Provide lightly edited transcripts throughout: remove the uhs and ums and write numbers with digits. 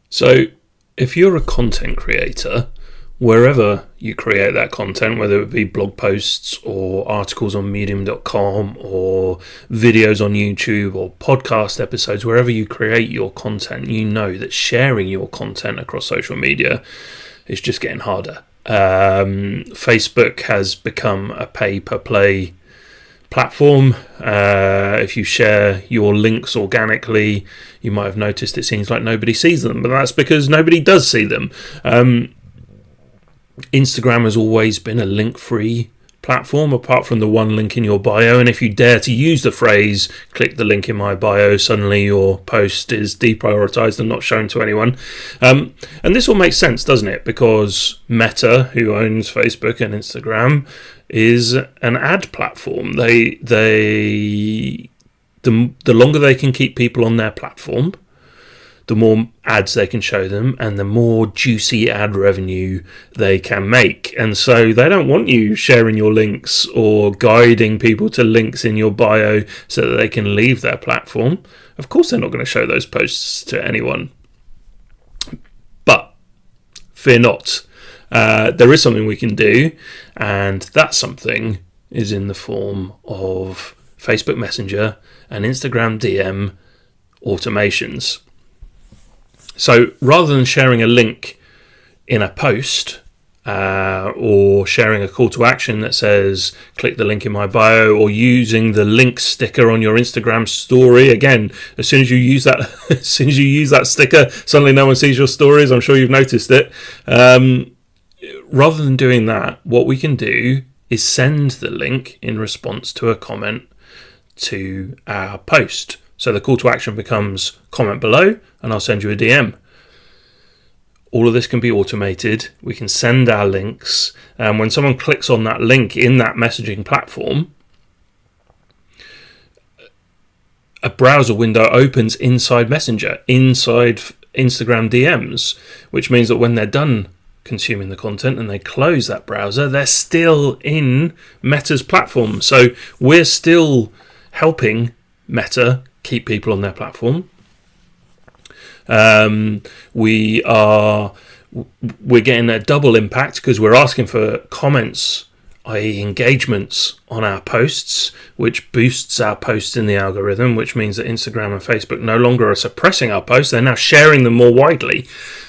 So if you're a content creator, wherever you create that content, whether it be blog posts or articles on medium.com or videos on YouTube or podcast episodes, wherever you create your content, you know that sharing your content across social media is just getting harder. Facebook has become a pay-per-play platform. If you share your links organically, you might have noticed it seems like nobody sees them, but that's because nobody does see them. Instagram has always been a link-free platform, apart from the one link in your bio, and if you dare to use the phrase "click the link in my bio," suddenly your post is deprioritized and not shown to anyone. And this all makes sense, doesn't it? Because Meta, who owns Facebook and Instagram, is an ad platform. The longer they can keep people on their platform, the more ads they can show them and the more juicy ad revenue they can make. And so they don't want you sharing your links or guiding people to links in your bio so that they can leave their platform. Of course they're not going to show those posts to anyone. But fear not. There is something we can do, and that something is in the form of Facebook Messenger and Instagram DM automations. So rather than sharing a link in a post or sharing a call to action that says click the link in my bio, or using the link sticker on your Instagram story, again, as soon as you use that sticker, suddenly no one sees your stories. I'm sure you've noticed it. Rather than doing that, what we can do is send the link in response to a comment to our post. So the call to action becomes comment below and I'll send you a DM. All of this can be automated. We can send our links, and when someone clicks on that link in that messaging platform, a browser window opens inside Messenger, inside Instagram DMs, which means that when they're done consuming the content and they close that browser, they're still in Meta's platform. So we're still helping Meta keep people on their platform. We're getting a double impact because we're asking for comments, i.e. engagements on our posts, which boosts our posts in the algorithm, which means that Instagram and Facebook no longer are suppressing our posts, they're now sharing them more widely.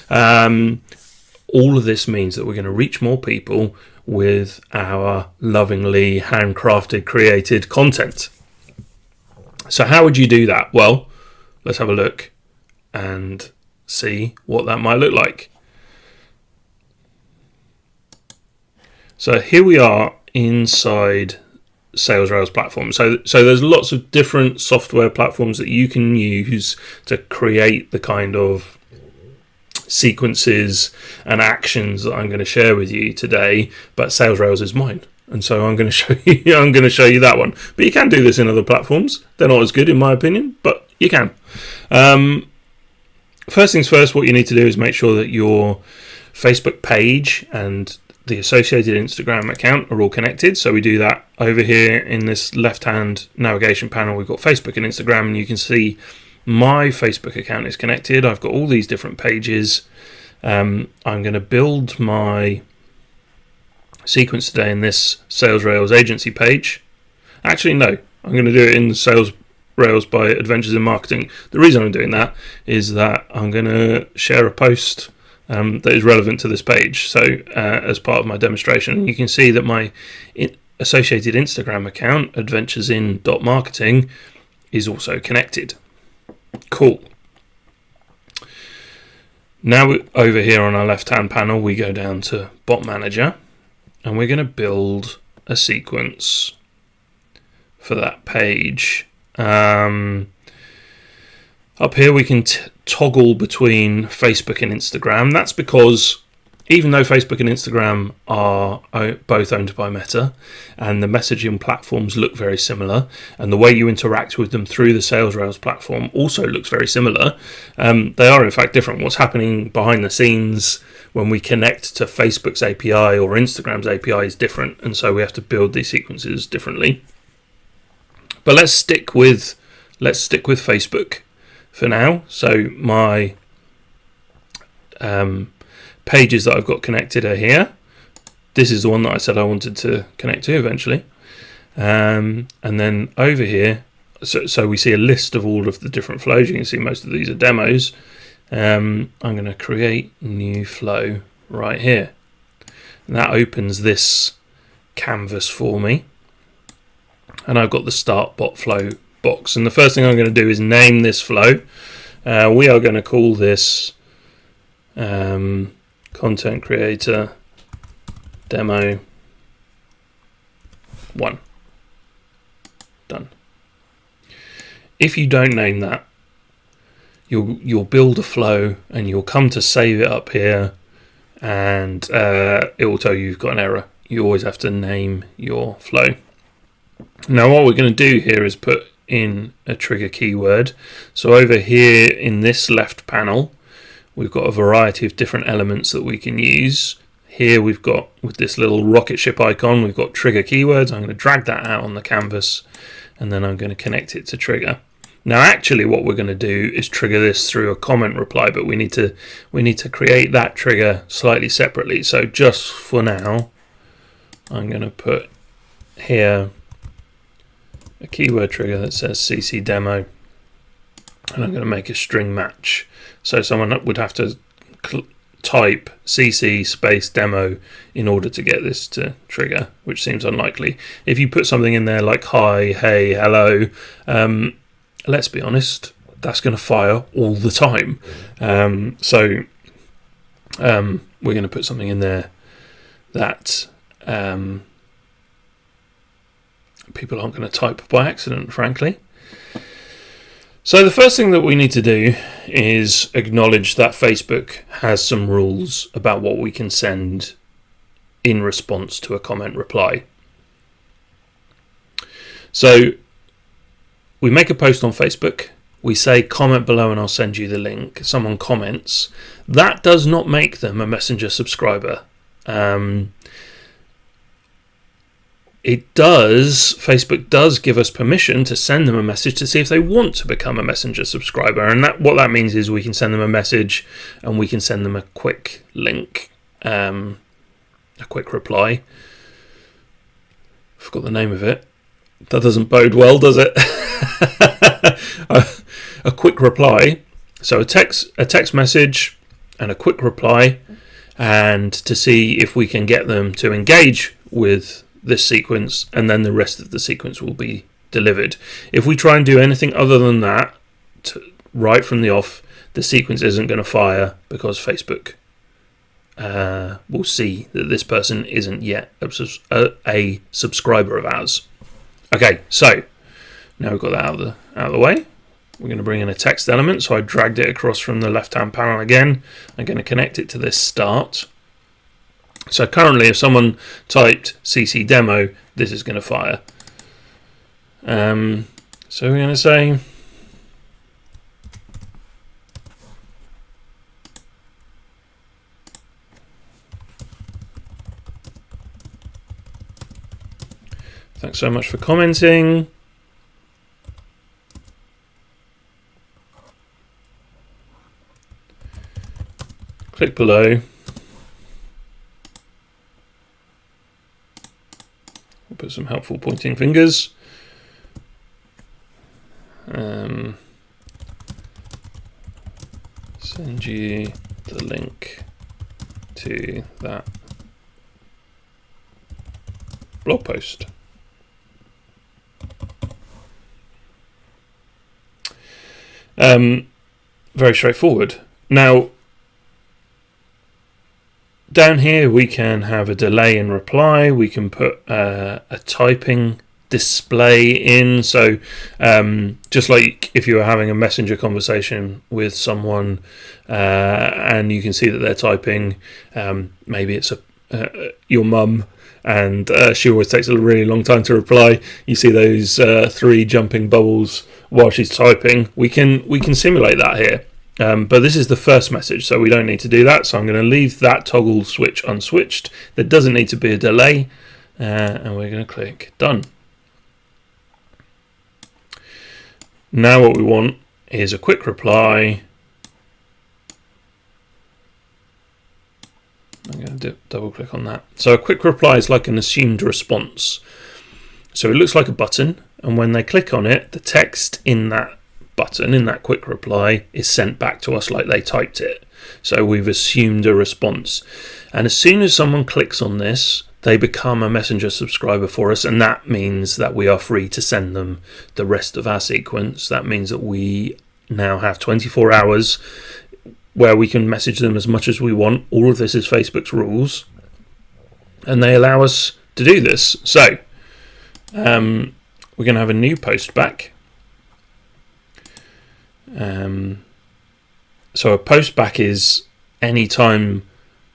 All of this means that we're going to reach more people with our lovingly handcrafted, created content. So how would you do that? Well, let's have a look and see what that might look like. So here we are inside Sales Rails platform. So there's lots of different software platforms that you can use to create the kind of sequences and actions that I'm going to share with you today, but Sales Rails is mine. And so I'm going to show you that one. But you can do this in other platforms. They're not as good in my opinion, but you can. First things first, what you need to do is make sure that your Facebook page and the associated Instagram account are all connected. So we do that over here in this left-hand navigation panel. We've got Facebook and Instagram, and you can see my Facebook account is connected. I've got all these different pages. I'm going to build my sequence today in this Sales Rails agency page. Actually, no, I'm going to do it in Sales Rails by Adventures in Marketing. The reason I'm doing that is that I'm going to share a post that is relevant to this page. So as part of my demonstration, you can see that my associated Instagram account, adventuresin.marketing, is also connected. Cool. Now over here on our left-hand panel, we go down to Bot Manager, and we're going to build a sequence for that page. Up here we can toggle between Facebook and Instagram. That's because even though Facebook and Instagram are both owned by Meta, and the messaging platforms look very similar, and the way you interact with them through the Sales Rails platform also looks very similar, they are in fact different. What's happening behind the scenes when we connect to Facebook's API or Instagram's API is different, and so we have to build these sequences differently. But let's stick with Facebook for now. So my pages that I've got connected are here. This is the one that I said I wanted to connect to eventually. And then over here, so we see a list of all of the different flows. You can see most of these are demos. I'm going to create new flow right here. And that opens this canvas for me. And I've got the start bot flow box. And the first thing I'm going to do is name this flow. We are going to call this content creator demo 1. Done. If you don't name that, you'll build a flow and you'll come to save it up here, and it will tell you you've got an error. You always have to name your flow. Now what we're going to do here is put in a trigger keyword. So over here in this left panel, we've got a variety of different elements that we can use. Here we've got, with this little rocket ship icon, we've got trigger keywords. I'm going to drag that out on the canvas, and then I'm going to connect it to trigger. Now actually what we're going to do is trigger this through a comment reply, but we need to create that trigger slightly separately. So just for now, I'm going to put here a keyword trigger that says CC demo, and I'm going to make a string match. So someone would have to type CC space demo in order to get this to trigger, which seems unlikely. If you put something in there like hi, hey, hello, let's be honest, that's going to fire all the time. So we're going to put something in there that people aren't going to type by accident, frankly. So the first thing that we need to do is acknowledge that Facebook has some rules about what we can send in response to a comment reply. So we make a post on Facebook, we say comment below and I'll send you the link. Someone comments. That does not make them a Messenger subscriber. Facebook does give us permission to send them a message to see if they want to become a Messenger subscriber, and what that means is we can send them a message and we can send them a quick link, a quick reply. Forgot the name of it. That doesn't bode well, does it? A quick reply, so a text message and a quick reply, and to see if we can get them to engage with this sequence, and then the rest of the sequence will be delivered. If we try and do anything other than that, right from the off, the sequence isn't going to fire, because Facebook will see that this person isn't yet a subscriber of ours. Okay, so now we've got that out of the way. We're going to bring in a text element, so I dragged it across from the left-hand panel again. I'm going to connect it to this start. So currently, if someone typed CC demo, this is going to fire. So we're going to say thanks so much for commenting. Click below. We'll put some helpful pointing fingers. Send you the link to that blog post. Very straightforward. Now, down here we can have a delay in reply. We can put a typing display in. So just like if you were having a messenger conversation with someone and you can see that they're typing, maybe it's your mum, and she always takes a really long time to reply. You see those 3 jumping bubbles while she's typing. We can simulate that here. But this is the first message, so we don't need to do that. So I'm going to leave that toggle switch unswitched. There doesn't need to be a delay, and we're going to click done. Now what we want is a quick reply double click on that. So a quick reply is like an assumed response. So it looks like a button, and when they click on it, the text in that button, in that quick reply, is sent back to us like they typed it. So we've assumed a response. And as soon as someone clicks on this, they become a Messenger subscriber for us, and that means that we are free to send them the rest of our sequence. That means that we now have 24 hours where we can message them as much as we want. All of this is Facebook's rules, and they allow us to do this. So we're going to have a new post back. So a post back is any time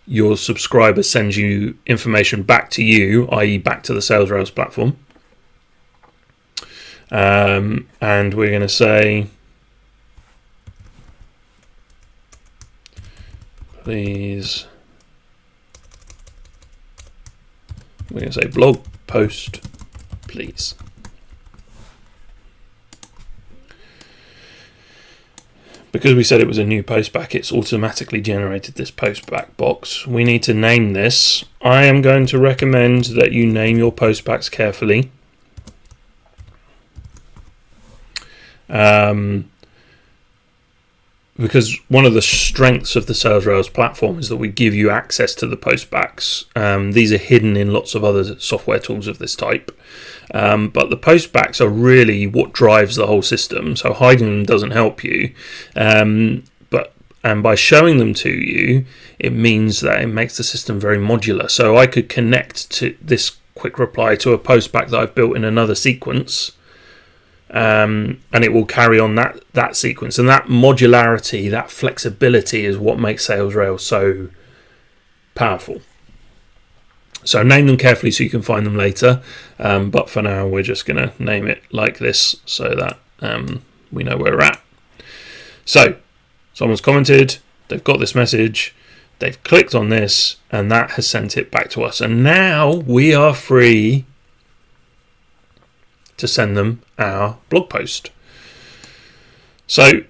your subscriber sends you information back to you, i.e. back to the Sales Rails platform. And we're going to say, please, we're going to say blog post, please. Because we said it was a new postback, it's automatically generated this postback box. We need to name this. I am going to recommend that you name your postbacks carefully. Because one of the strengths of the Sales Rails platform is that we give you access to the postbacks. These are hidden in lots of other software tools of this type. But the postbacks are really what drives the whole system. So hiding them doesn't help you. And by showing them to you, it means that it makes the system very modular. So I could connect to this quick reply to a postback that I've built in another sequence. And it will carry on that sequence. And that modularity, that flexibility is what makes Sales Rails so powerful. So name them carefully so you can find them later. But for now, we're just going to name it like this so that we know where we're at. So someone's commented, they've got this message, they've clicked on this, and that has sent it back to us. And now we are free to send them our blog post. So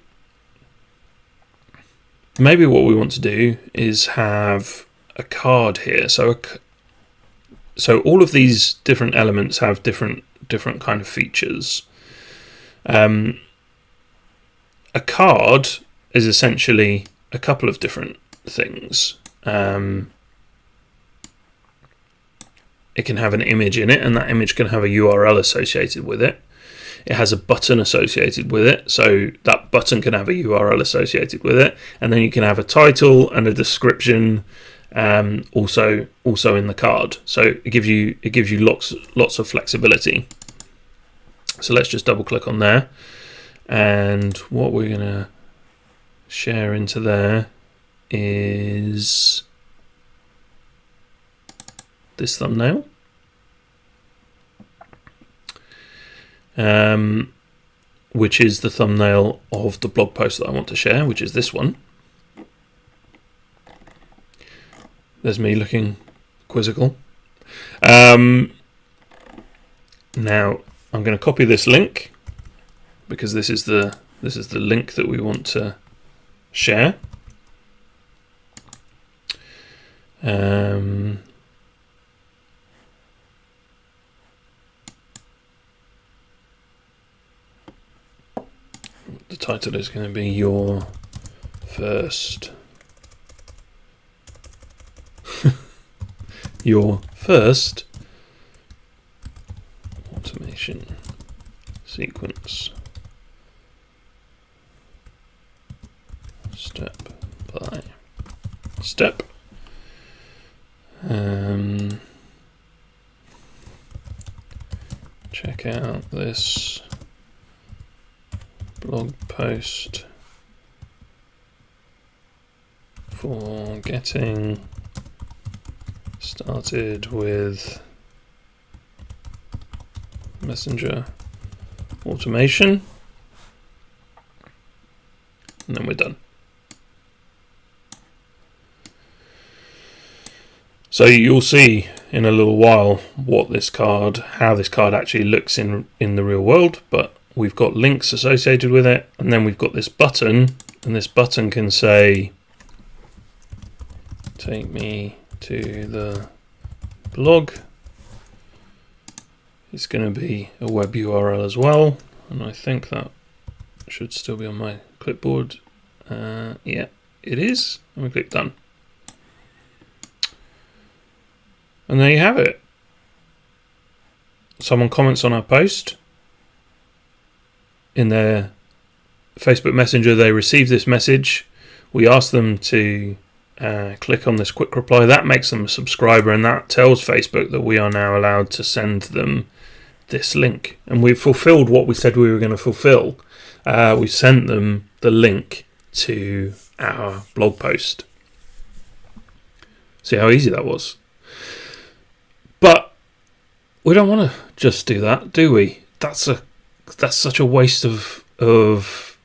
maybe what we want to do is have a card here. So all of these different elements have different kind of features. A card is essentially a couple of different things. It can have an image in it, and that image can have a URL associated with it. It has a button associated with it, so that button can have a URL associated with it. And then you can have a title and a description, also in the card. So it gives you lots of flexibility. So let's just double click on there, and what we're gonna share into there is this thumbnail, which is the thumbnail of the blog post that I want to share, which is this one. There's me looking quizzical. Now I'm going to copy this link because this is the link that we want to share. The title is going to be your first automation sequence step by step. Check out this blog post for getting started with Messenger automation, and then we're done. So you'll see in a little while how this card actually looks in the real world, but we've got links associated with it, and then we've got this button, and this button can say, take me to the blog. It's going to be a web URL as well, and I think that should still be on my clipboard. Yeah, it is. And we click done. And there you have it. Someone comments on our post. In their Facebook Messenger, they receive this message. We ask them to click on this quick reply. That makes them a subscriber, and that tells Facebook that we are now allowed to send them this link. And we've fulfilled what we said we were going to fulfill. We sent them the link to our blog post. See how easy that was? But we don't want to just do that, do we? That's such a waste of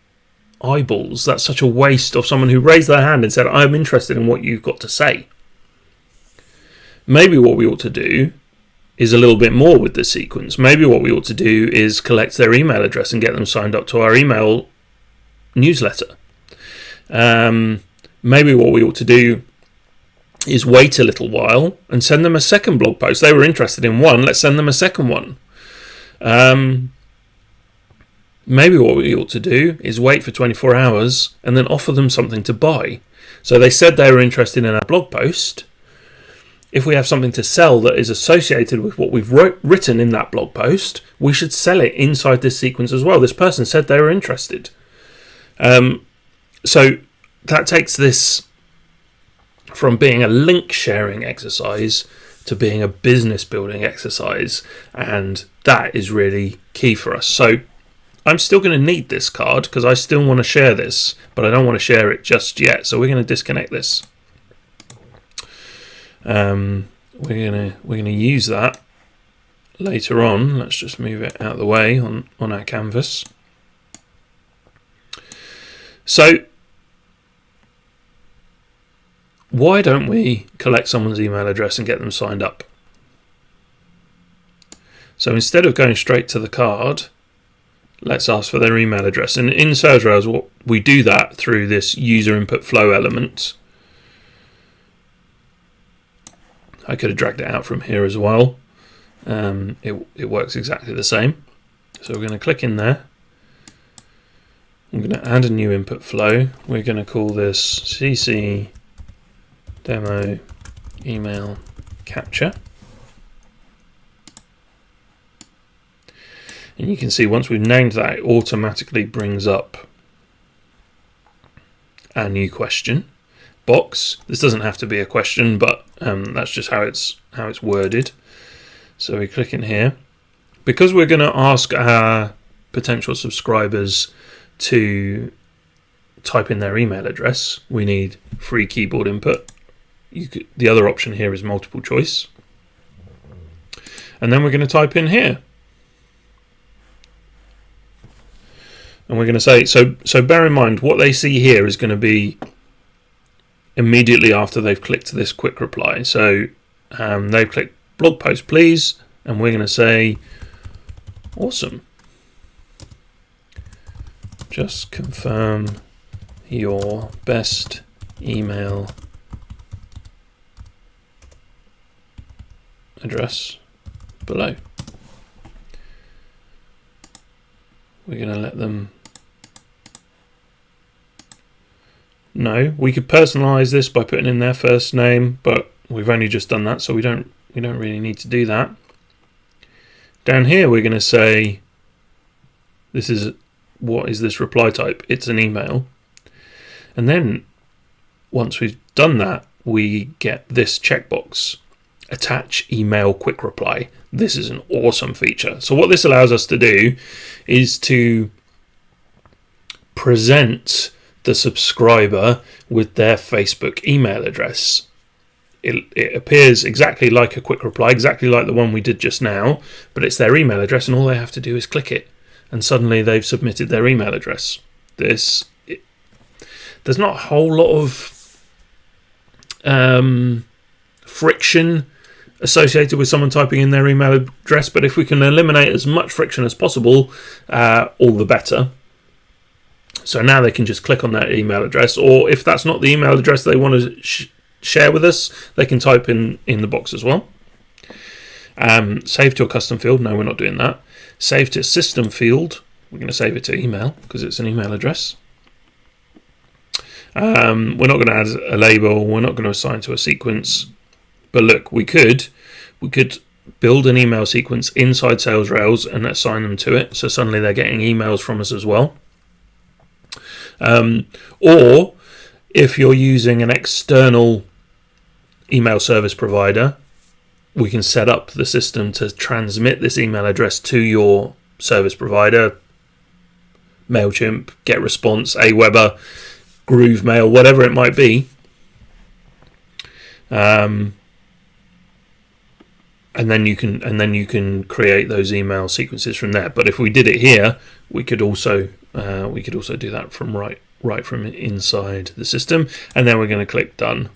eyeballs. That's such a waste of someone who raised their hand and said, I'm interested in what you've got to say. Maybe what we ought to do is a little bit more with this sequence. Maybe what we ought to do is collect their email address and get them signed up to our email newsletter. Maybe what we ought to do is wait a little while and send them a second blog post. They were interested in one, let's send them a second one. Maybe what we ought to do is wait for 24 hours and then offer them something to buy. So they said they were interested in our blog post. If we have something to sell that is associated with what we've written in that blog post, we should sell it inside this sequence as well. This person said they were interested. So that takes this from being a link sharing exercise to being a business building exercise, and that is really key for us. So I'm still going to need this card because I still want to share this, but I don't want to share it just yet. So we're going to disconnect this. We're gonna use that later on. Let's just move it out of the way on our canvas. So why don't we collect someone's email address and get them signed up? So instead of going straight to the card, let's ask for their email address. And in Sales Rails, we do that through this user input flow element. I could have dragged it out from here as well. It works exactly the same. So we're going to click in there. I'm going to add a new input flow. We're going to call this CC Demo Email Capture. And you can see once we've named that, it automatically brings up our new question box. This doesn't have to be a question, but that's just how it's worded. So we click in here. Because we're going to ask our potential subscribers to type in their email address, we need free keyboard input. The other option here is multiple choice. And then we're going to type in here. And we're going to say, so bear in mind, what they see here is going to be immediately after they've clicked this quick reply. So they've clicked blog post please, and we're going to say awesome, just confirm your best email address below. We're going to let them know. We could personalize this by putting in their first name, but we've only just done that, so we don't really need to do that. Down here we're going to say what is this reply type? It's an email. And then once we've done that, we get this checkbox, attach email quick reply. This is an awesome feature. So what this allows us to do is to present the subscriber with their Facebook email address. It appears exactly like a quick reply, exactly like the one we did just now, but it's their email address, and all they have to do is click it, and suddenly they've submitted their email address. There's not a whole lot of friction associated with someone typing in their email address, but if we can eliminate as much friction as possible, all the better. So now they can just click on that email address, or if that's not the email address they want to share with us, they can type in the box as well. Save to a custom field. No, we're not doing that. Save to a system field. We're going to save it to email because it's an email address. We're not going to add a label. We're not going to assign to a sequence. But look, we could build an email sequence inside Sales Rails and assign them to it. So suddenly they're getting emails from us as well. Or if you're using an external email service provider, we can set up the system to transmit this email address to your service provider, MailChimp, GetResponse, Aweber, GrooveMail, whatever it might be. And then you can create those email sequences from there. But if we did it here, we could also do that from right from inside the system. And then we're going to click done.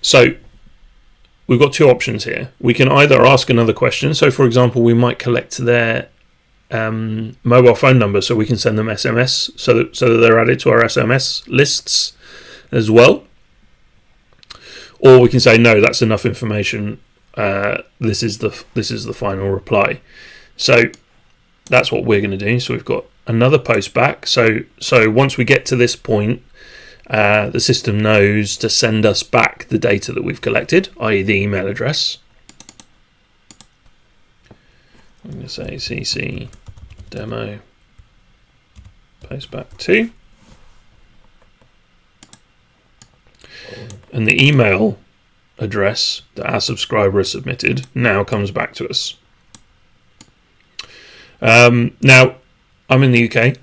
So we've got two options here. We can either ask another question. So, for example, we might collect their mobile phone number so we can send them SMS so that they're added to our SMS lists as well. Or we can say, no, that's enough information. This is the final reply. So that's what we're going to do. So we've got another post back. So once we get to this point, the system knows to send us back the data that we've collected, i.e. the email address. I'm going to say cc demo postback 2. And the email address that our subscriber has submitted now comes back to us. Now, I'm in the UK.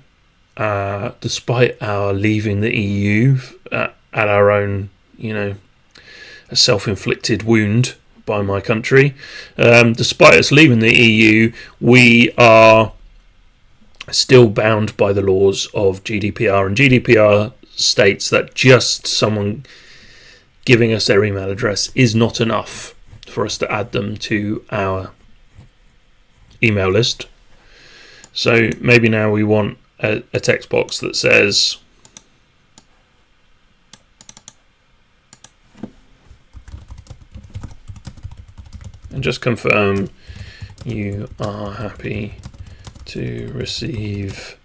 Despite our leaving the EU at our own, a self-inflicted wound by my country, despite us leaving the EU, we are still bound by the laws of GDPR, and GDPR states that just someone giving us their email address is not enough for us to add them to our email list. So maybe now we want a text box that says and just confirm you are happy to receive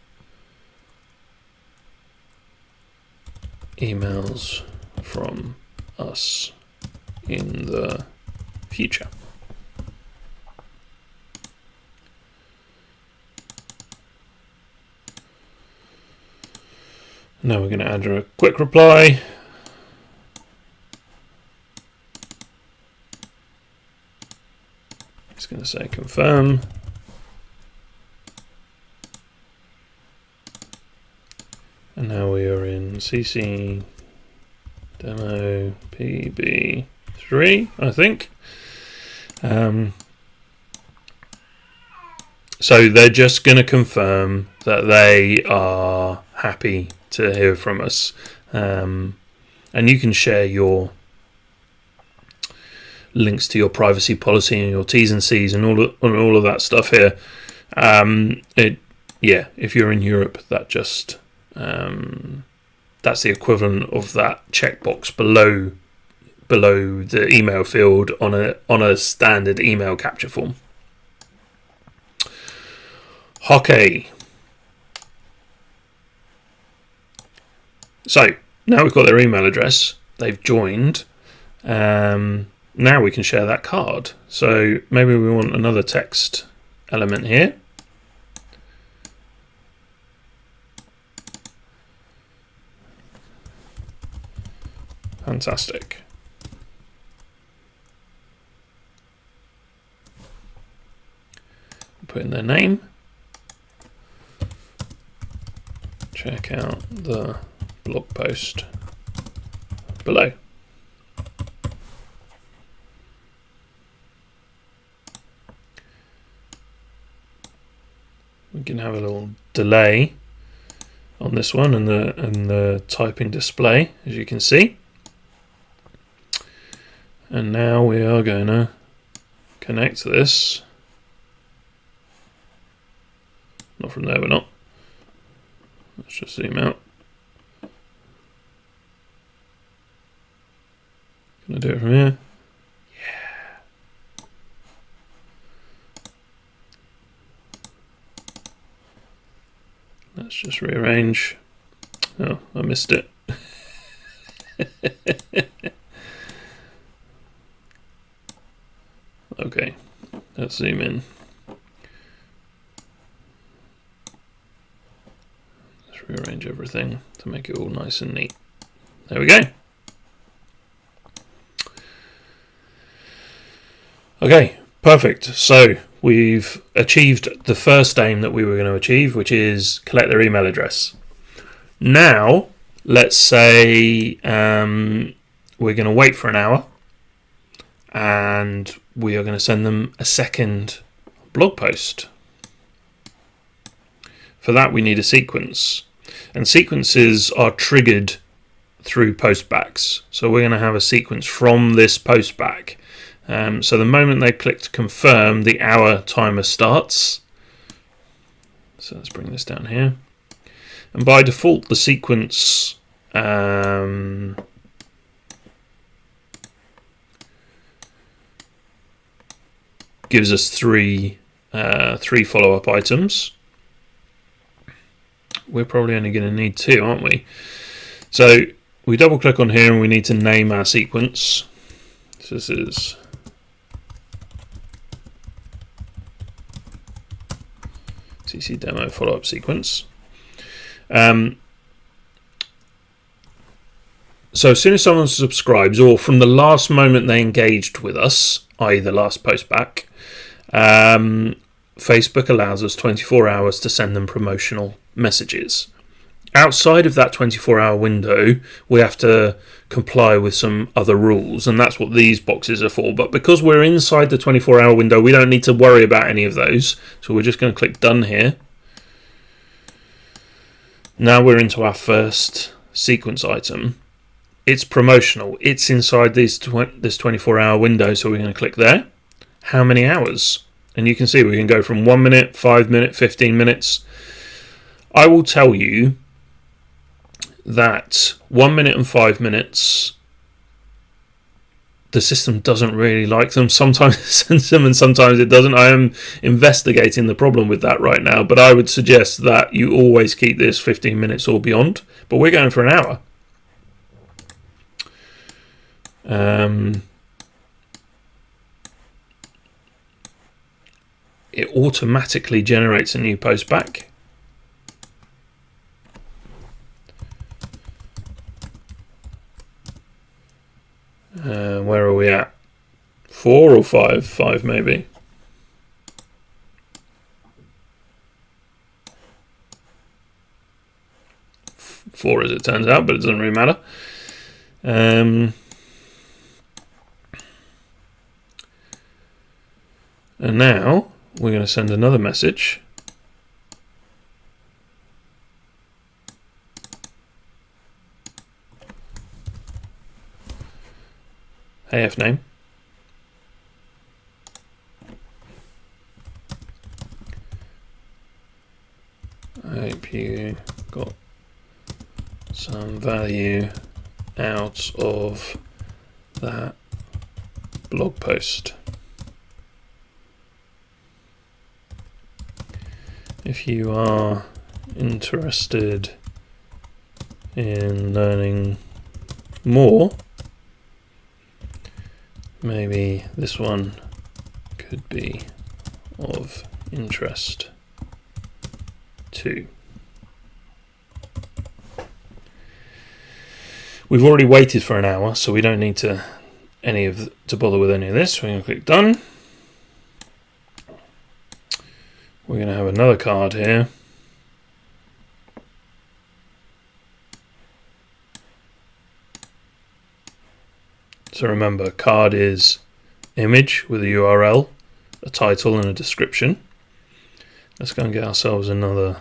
emails from us in the future. Now we're going to add a quick reply. It's going to say confirm. And now we are in CC demo PB3, I think. So they're just going to confirm that they are happy to hear from us, and you can share your links to your privacy policy and your T's and C's and all of that stuff here. If you're in Europe, that just that's the equivalent of that checkbox below the email field on a standard email capture form. Okay. So now we've got their email address, they've joined. Now we can share that card. So maybe we want another text element here. Fantastic. Put in their name. Check out the blog post below. We can have a little delay on this one and the typing display, as you can see. And now we are going to connect this. Not from there, we're not. Let's just zoom out. Can I do it from here? Yeah. Let's just rearrange. Oh, I missed it. Okay, let's zoom in. Let's rearrange everything to make it all nice and neat. There we go. Okay, perfect. So we've achieved the first aim that we were going to achieve, which is collect their email address. Now, let's say we're going to wait for an hour and we are going to send them a second blog post. For that, we need a sequence. And sequences are triggered through postbacks. So we're going to have a sequence from this postback. So the moment they click to confirm, the hour timer starts. So let's bring this down here. And by default, the sequence gives us three follow-up items. We're probably only going to need 2, aren't we? So we double click on here and we need to name our sequence. So this is CC demo follow-up sequence. So as soon as someone subscribes, or from the last moment they engaged with us, i.e. the last post back, Facebook allows us 24 hours to send them promotional messages. Outside of that 24-hour window, we have to comply with some other rules, and that's what these boxes are for. But because we're inside the 24-hour window, we don't need to worry about any of those. So we're just going to click Done here. Now we're into our first sequence item. It's promotional. It's inside this 24-hour window, so we're going to click there. How many hours? And you can see we can go from 1 minute, 5 minutes, 15 minutes. I will tell you that 1 minute and 5 minutes, the system doesn't really like them. Sometimes it sends them and sometimes it doesn't. I am investigating the problem with that right now, but I would suggest that you always keep this 15 minutes or beyond. But we're going for an hour. It automatically generates a new post back. Where are we at? 4 or 5? 5 maybe. 4 as it turns out, but it doesn't really matter. And now we're going to send another message. Hey FName. I hope you got some value out of that blog post. If you are interested in learning more, maybe this one could be of interest too. We've already waited for an hour, so we don't need to bother with any of this. We're going to click Done. We're going to have another card here. So remember, card is image with a URL, a title and a description. Let's go and get ourselves another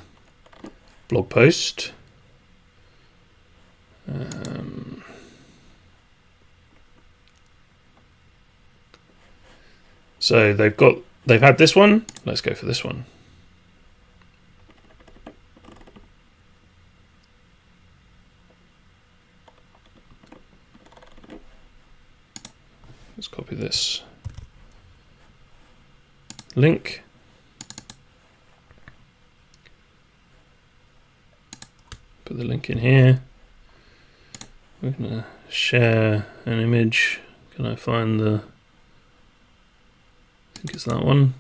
blog post. So they've had this one. Let's go for this one. Let's copy this link. Put the link in here. We're going to share an image. Can I find I think it's that one.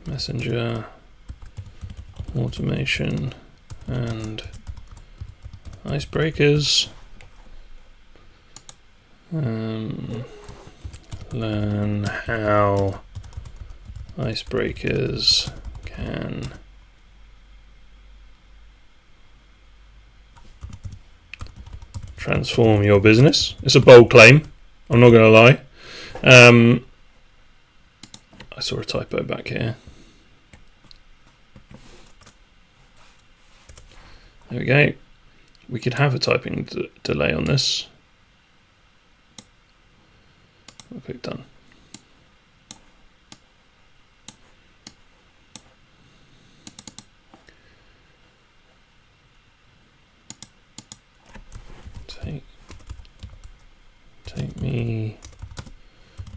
Messenger automation and icebreakers. Learn how icebreakers can transform your business. It's a bold claim, I'm not going to lie. I saw a typo back here. There we go. We could have a typing delay on this. I'll click done. Take me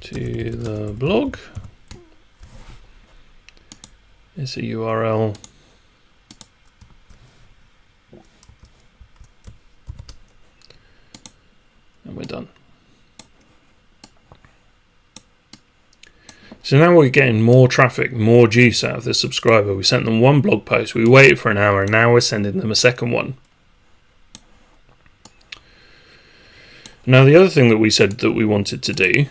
to the blog. It's a URL. And we're done. So now we're getting more traffic, more juice out of this subscriber. We sent them one blog post, we waited for an hour, and now we're sending them a second one. Now the other thing that we said that we wanted to do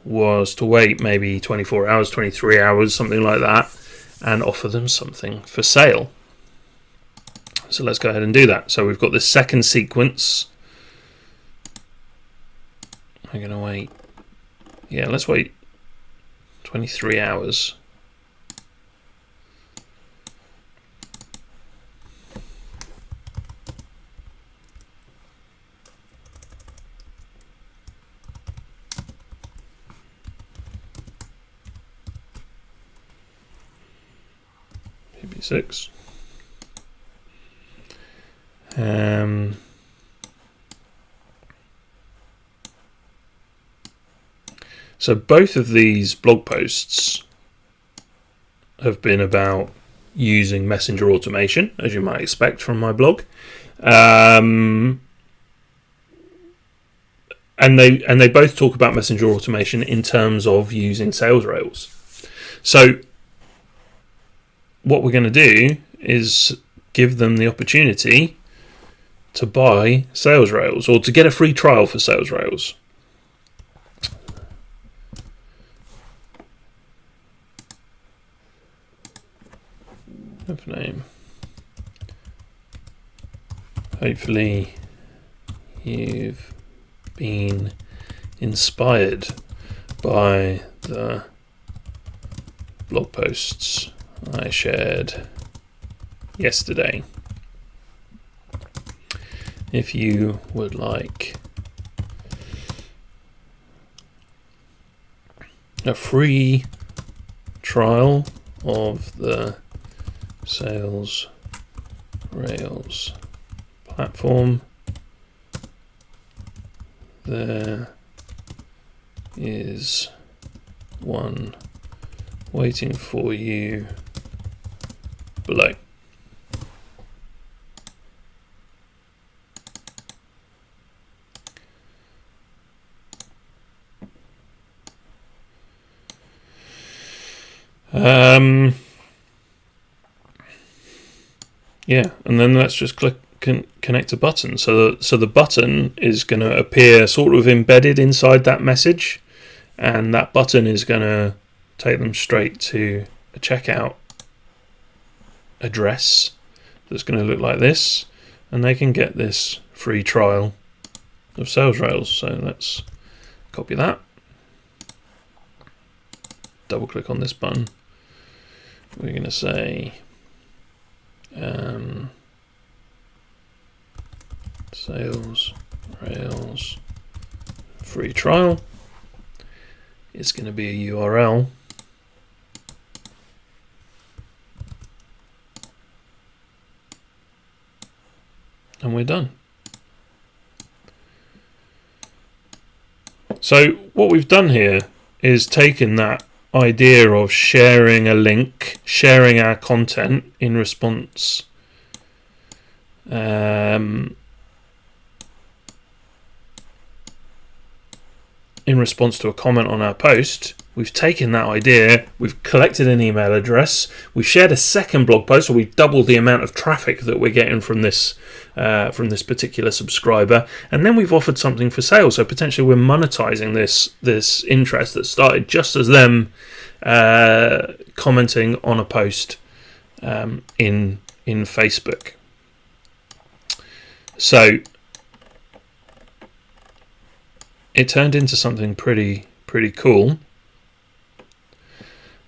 was to wait maybe 24 hours, 23 hours, something like that, and offer them something for sale. So let's go ahead and do that. So we've got this second sequence. I'm going to wait. Yeah, let's wait 23 hours. PB6. So both of these blog posts have been about using Messenger automation, as you might expect from my blog, and they both talk about Messenger automation in terms of using Sales Rails. So what we're going to do is give them the opportunity to buy Sales Rails or to get a free trial for Sales Rails. Name. Hopefully you've been inspired by the blog posts I shared yesterday. If you would like a free trial of the Sales Rails platform, there is one waiting for you below. Yeah, and then let's just click connect a button. So the button is going to appear sort of embedded inside that message, and that button is going to take them straight to a checkout address that's going to look like this, and they can get this free trial of Sales Rails. So let's copy that, double click on this button, we're going to say Sales Rails free trial. It's going to be a URL. And we're done. So what we've done here is taken that idea of sharing a link, sharing our content in response to a comment on our post. We've taken that idea, we've collected an email address, we've shared a second blog post, so we've doubled the amount of traffic that we're getting from this particular subscriber, and then we've offered something for sale. So potentially we're monetizing this interest that started just as them commenting on a post in Facebook. So it turned into something pretty cool.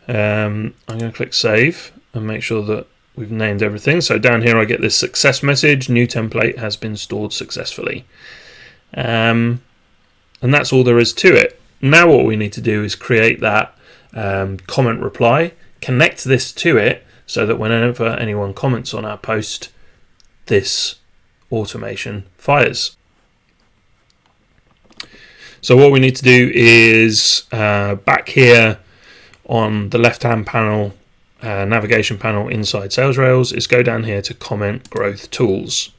I'm going to click save and make sure that we've named everything. So down here I get this success message, new template has been stored successfully. And that's all there is to it. Now what we need to do is create that comment reply, connect this to it so that whenever anyone comments on our post, this automation fires. So what we need to do is back here on the left-hand panel, navigation panel inside Sales Rails, is go down here to Comment Growth Tools.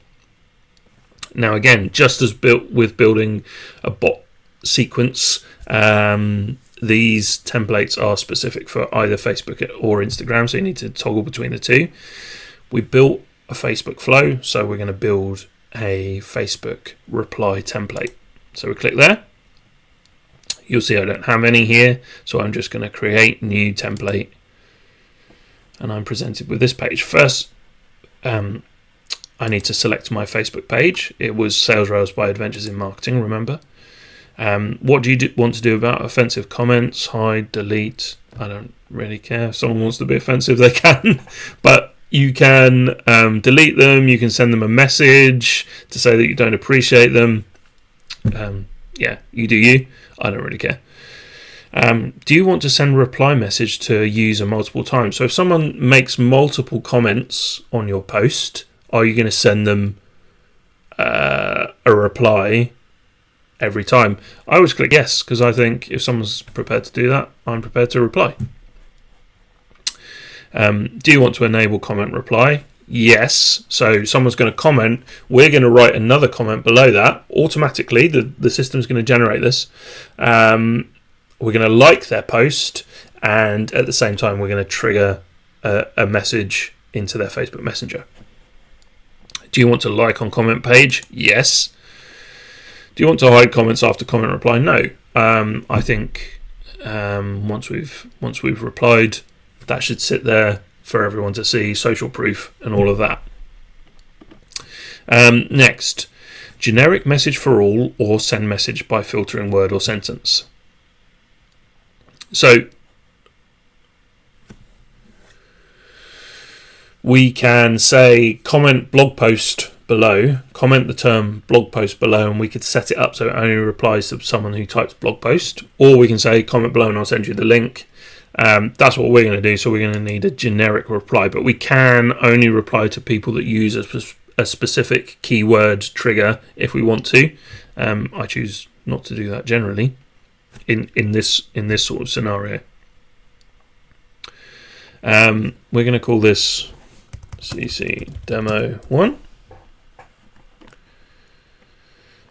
Now again, just as built with building a bot sequence, these templates are specific for either Facebook or Instagram, so you need to toggle between the two. We built a Facebook flow, so we're going to build a Facebook reply template. So we click there. You'll see I don't have any here, so I'm just going to create new template, and I'm presented with this page. First, I need to select my Facebook page. It was Sales Rails by Adventures in Marketing, remember. What do you want to do about offensive comments? Hide, delete. I don't really care. If someone wants to be offensive, they can. But you can delete them. You can send them a message to say that you don't appreciate them. Yeah, you do you. I don't really care. Do you want to send a reply message to a user multiple times? So if someone makes multiple comments on your post, are you going to send them a reply every time? I always click yes, because I think if someone's prepared to do that, I'm prepared to reply. Do you want to enable comment reply? Yes. So someone's going to comment, we're going to write another comment below that automatically. The system's going to generate this. We're going to like their post, and at the same time we're going to trigger a message into their Facebook Messenger. Do you want to like on comment page? Yes. Do you want to hide comments after comment reply? No. I think once we've replied, that should sit there for everyone to see, social proof and all of that. Next, generic message for all or send message by filtering word or sentence. So we can say comment blog post below, comment the term blog post below, and we could set it up so it only replies to someone who types blog post, or we can say comment below and I'll send you the link. That's what we're going to do. So we're going to need a generic reply, but we can only reply to people that use a specific keyword trigger if we want to. I choose not to do that generally in this sort of scenario. We're going to call this CC Demo 1.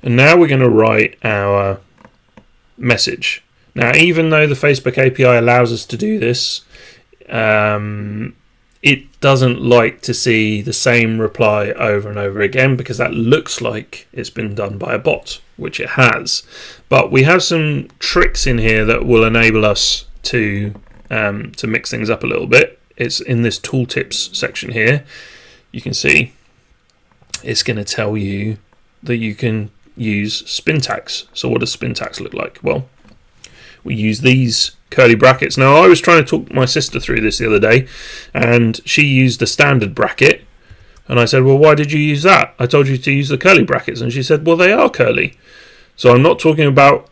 And now we're going to write our message. Now, even though the Facebook API allows us to do this, it doesn't like to see the same reply over and over again, because that looks like it's been done by a bot, which it has. But we have some tricks in here that will enable us to mix things up a little bit. It's in this tooltips section here. You can see it's going to tell you that you can use spin tags. So what does spin tags look like? Well, we use these curly brackets. Now, I was trying to talk my sister through this the other day, and she used a standard bracket, and I said, well, why did you use that? I told you to use the curly brackets. And she said, well, they are curly. So I'm not talking about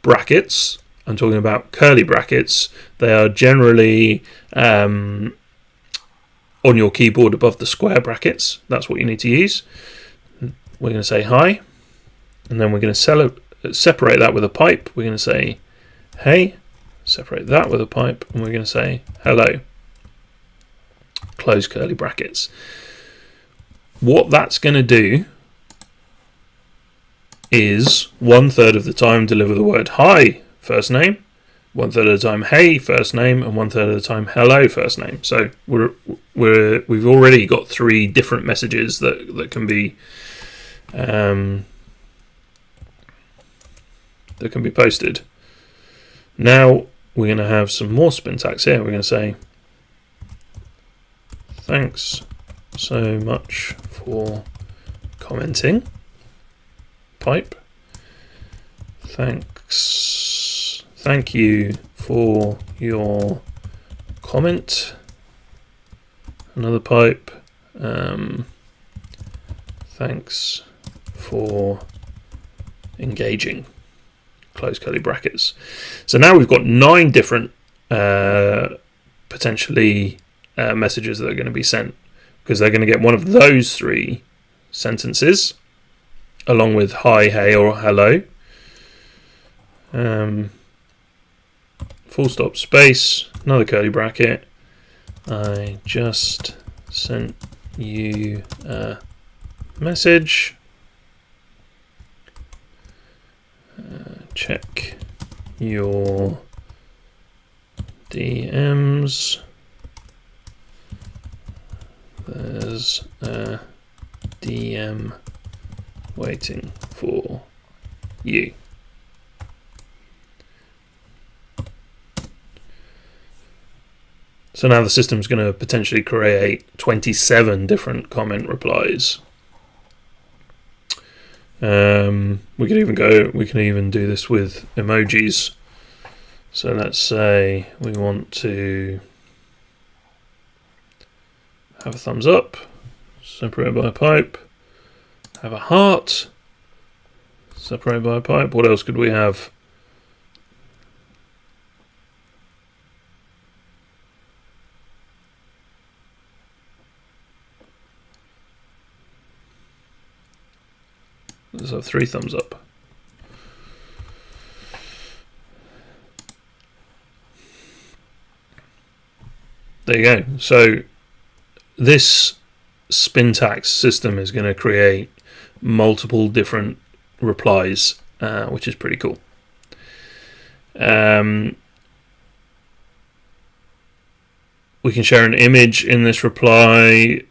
brackets, I'm talking about curly brackets. They are generally on your keyboard above the square brackets. That's what you need to use. We're going to say hi, and then we're going to separate that with a pipe. We're going to say hey, separate that with a pipe, and we're going to say hello. Close curly brackets. What that's going to do is 1/3 of the time deliver the word hi, first name, 1/3 of the time hey, first name, and 1/3 of the time hello, first name. So we've already got 3 different messages that can be posted. Now we're going to have some more syntax here. We're going to say thanks so much for commenting. Pipe. Thank you for your comment. Another pipe. Thanks for engaging. Close curly brackets. So now we've got 9 different potentially messages that are going to be sent, because they're going to get one of those 3 sentences along with hi, hey, or hello. Full stop, space, another curly bracket. I just sent you a message. Check your DMs. There's a DM waiting for you. So now the system's going to potentially create 27 different comment replies. We can even do this with emojis. So let's say we want to have a thumbs up, separated by a pipe, have a heart, separated by a pipe. What else could we have? Let's have 3 thumbs up. There you go. So this Spintax system is going to create multiple different replies, which is pretty cool. We can share an image in this reply.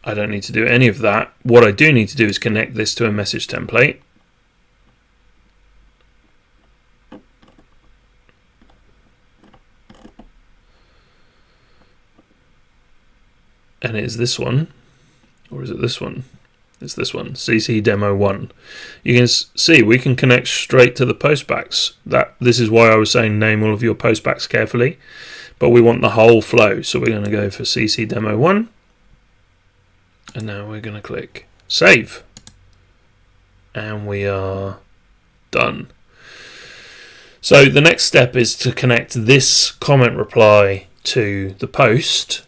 I don't need to do any of that. What I do need to do is connect this to a message template. And it is this one, or is it this one? It's this one, CC Demo 1. You can see we can connect straight to the postbacks. This is why I was saying name all of your postbacks carefully, but we want the whole flow. So we're going to go for CC Demo 1. And now we're going to click save. And we are done. So the next step is to connect this comment reply to the post.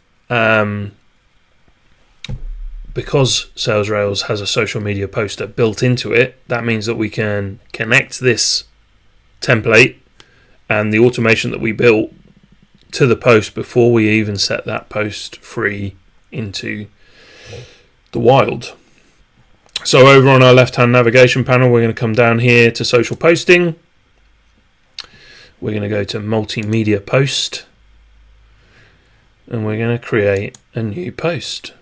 Because Sales Rails has a social media poster built into it, that means that we can connect this template and the automation that we built to the post before we even set that post free into the wild. So over on our left-hand navigation panel, we're going to come down here to social posting. We're going to go to multimedia post, and we're going to create a new post.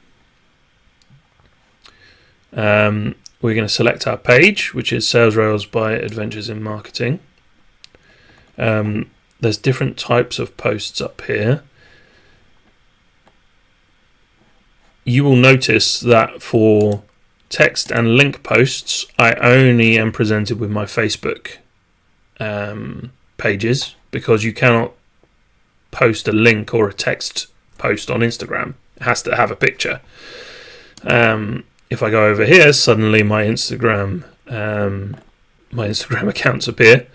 We're going to select our page, which is Sales Rails by Adventures in Marketing. There's different types of posts up here. You will notice that for text and link posts, I only am presented with my Facebook pages, because you cannot post a link or a text post on Instagram. It has to have a picture. If I go over here, suddenly my Instagram accounts appear.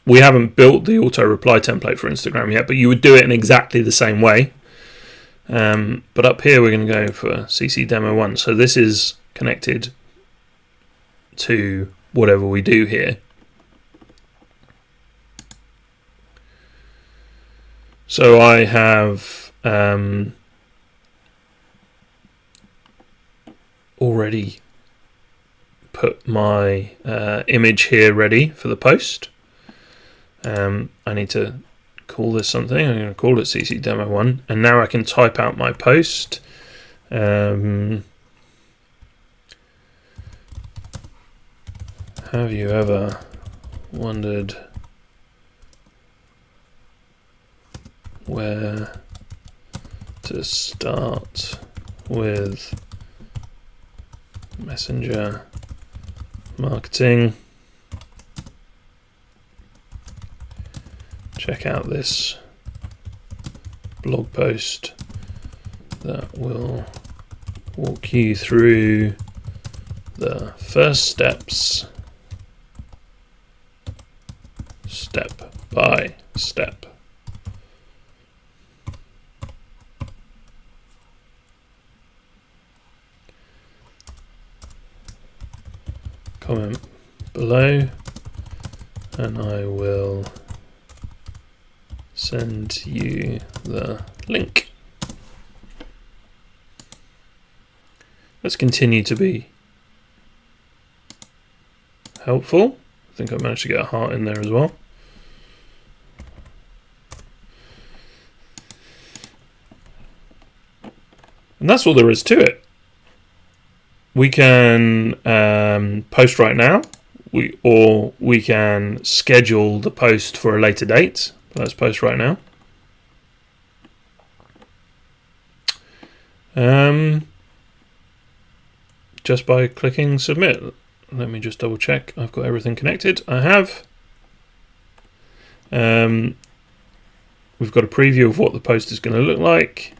We haven't built the auto reply template for Instagram yet, but you would do it in exactly the same way. But up here we're going to go for CC Demo 1. So this is connected to whatever we do here. So I have already put my image here ready for the post. I need to call this something. I'm going to call it CC Demo 1, and now I can type out my post. Have you ever wondered where to start with Messenger marketing? Check out this blog post that will walk you through the first steps, step by step. Comment below and I will send you the link. Let's continue to be helpful. I think I managed to get a heart in there as well. And that's all there is to it. We can post right now, or we can schedule the post for a later date. Let's post right now. Just by clicking submit. Let me just double check I've got everything connected. I have. We've got a preview of what the post is going to look like.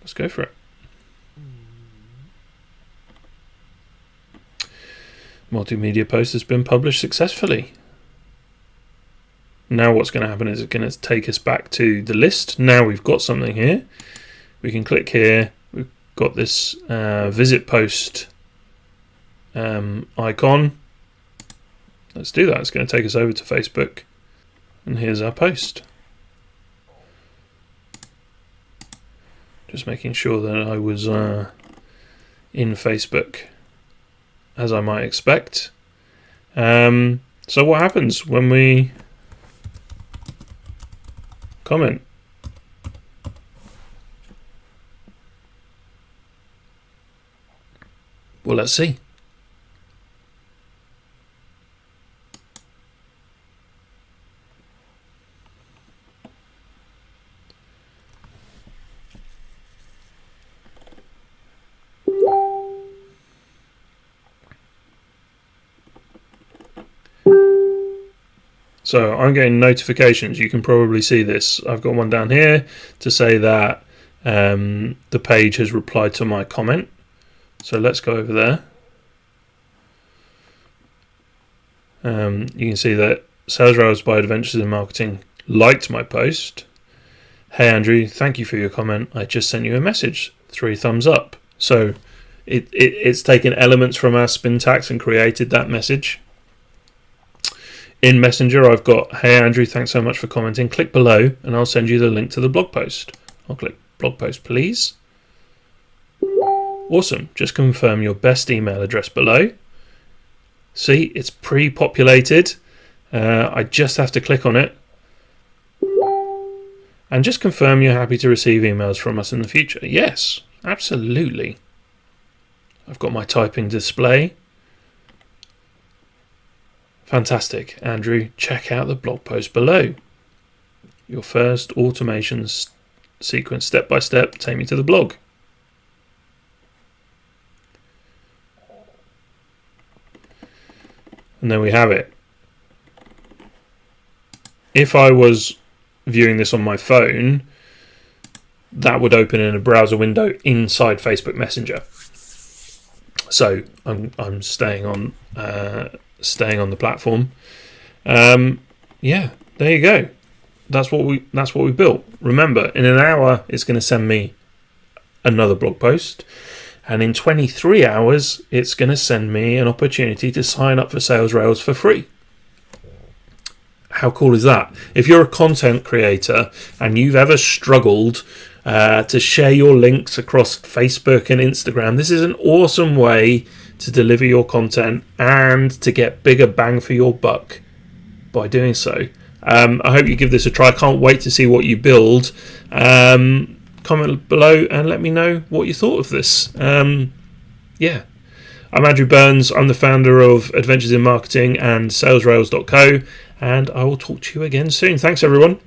Let's go for it. Multimedia post has been published successfully. Now what's going to happen is it's going to take us back to the list. Now we've got something here. We can click here. We've got this visit post icon. Let's do that. It's going to take us over to Facebook. And here's our post. Just making sure that I was in Facebook, as I might expect. So what happens when we comment? Well, let's see. So I'm getting notifications. You can probably see this. I've got one down here to say that the page has replied to my comment. So let's go over there. You can see that Sales Rails by Adventures in Marketing liked my post. Hey Andrew, thank you for your comment. I just sent you a message. 3 thumbs up. So it's taken elements from our Spintax and created that message. In Messenger, I've got, hey Andrew, thanks so much for commenting. Click below and I'll send you the link to the blog post. I'll click blog post, please. Awesome. Just confirm your best email address below. See, it's pre-populated. I just have to click on it. And just confirm you're happy to receive emails from us in the future. Yes, absolutely. I've got my typing display. Fantastic, Andrew. Check out the blog post below. Your first automation sequence, step by step, take me to the blog. And there we have it. If I was viewing this on my phone, that would open in a browser window inside Facebook Messenger. So I'm staying on the platform. Yeah, there you go. That's what we built. Remember, in an hour it's going to send me another blog post, and in 23 hours it's going to send me an opportunity to sign up for Sales Rails for free. How cool is that? If you're a content creator and you've ever struggled to share your links across Facebook and Instagram, this is an awesome way to deliver your content and to get bigger bang for your buck by doing so. I hope you give this a try. I can't wait to see what you build. Comment below and let me know what you thought of this. Yeah. I'm Andrew Burns. I'm the founder of Adventures in Marketing and SalesRails.co, and I will talk to you again soon. Thanks, everyone.